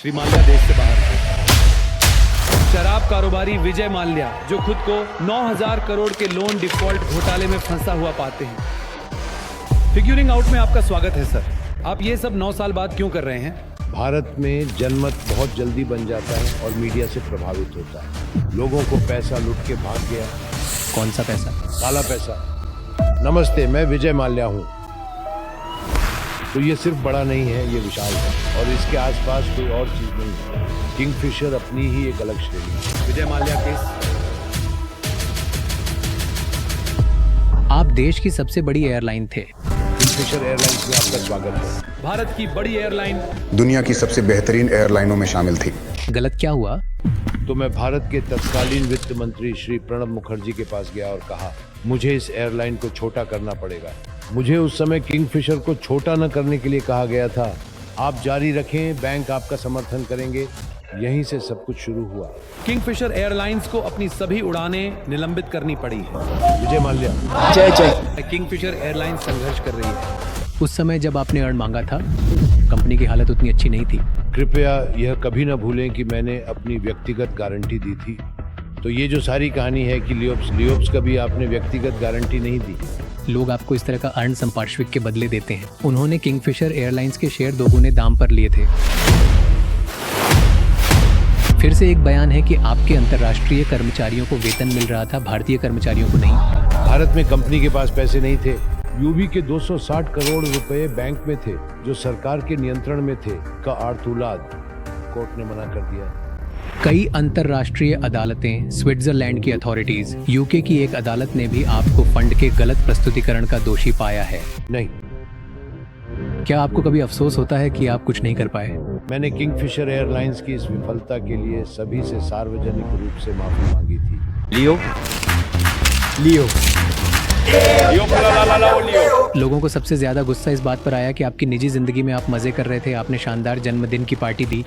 श्री माल्या देश से बाहर थे। शराब कारोबारी विजय माल्या जो खुद को 9,000 करोड़ के लोन डिफॉल्ट घोटाले में फंसा हुआ पाते हैं। फिग्यूरिंग आउट में आपका स्वागत है सर। आप ये सब 9 साल बाद क्यों कर रहे हैं? भारत में जनमत बहुत जल्दी बन जाता है और मीडिया से प्रभावित होता है। लोगों को पैसा लुट के भाग गया। कौन सा पैसा? काला पैसा। नमस्ते, मैं विजय माल्या हूँ। तो ये सिर्फ बड़ा नहीं है, ये विशाल है और इसके आसपास कोई और चीज नहीं है। किंगफिशर अपनी ही एक अलग श्रेणी है। विजय माल्या केस। आप देश की सबसे बड़ी एयरलाइन थे। किंगफिशर एयरलाइंस में आपका स्वागत है। भारत की बड़ी एयरलाइन दुनिया की सबसे बेहतरीन एयरलाइनों में शामिल थी। गलत क्या हुआ? तो मैं भारत के तत्कालीन वित्त मंत्री श्री प्रणब मुखर्जी के पास गया और कहा, मुझे इस एयरलाइन को छोटा करना पड़ेगा। मुझे उस समय किंगफिशर को छोटा न करने के लिए कहा गया था। आप जारी रखें, बैंक आपका समर्थन करेंगे। यहीं से सब कुछ शुरू हुआ। किंगफिशर एयरलाइंस को अपनी सभी उड़ानें निलंबित करनी पड़ी है। विजय माल्या। किंगफिशर एयरलाइंस संघर्ष कर रही है। उस समय जब आपने अर्न मांगा था, कंपनी की हालत उतनी अच्छी नहीं थी। कृपया यह कभी न भूलें कि मैंने अपनी व्यक्तिगत गारंटी दी थी। तो ये जो सारी कहानी है कि लियोप्स कभी आपने व्यक्तिगत गारंटी नहीं दी। लोग आपको इस तरह का अर्न संपार्श्विक के बदले देते हैं। उन्होंने किंगफिशर एयरलाइंस के शेयर दोगुने दाम पर लिए थे। फिर से एक बयान है कि आपके अंतर्राष्ट्रीय कर्मचारियों को वेतन मिल रहा था, भारतीय कर्मचारियों को नहीं। भारत में कंपनी के पास पैसे नहीं थे। यूबी के 260 करोड़ रुपए बैंक में थे जो सरकार के नियंत्रण में थे का आर्तुलाद कोर्ट ने मना कर दिया। कई अंतर्राष्ट्रीय अदालतें, स्विट्जरलैंड की अथॉरिटीज, यूके की एक अदालत ने भी आपको फंड के गलत प्रस्तुतिकरण का दोषी पाया है। नहीं, क्या आपको कभी अफसोस होता है कि आप कुछ नहीं कर पाए? मैंने किंगफिशर एयरलाइंस की इस विफलता के लिए सभी से सार्वजनिक रूप से माफी मांगी थी। लियो लोगों को सबसे ज्यादा गुस्सा इस बात पर आया कि आपकी निजी जिंदगी में आप मजे कर रहे थे। आपने शानदार जन्मदिन की पार्टी दी,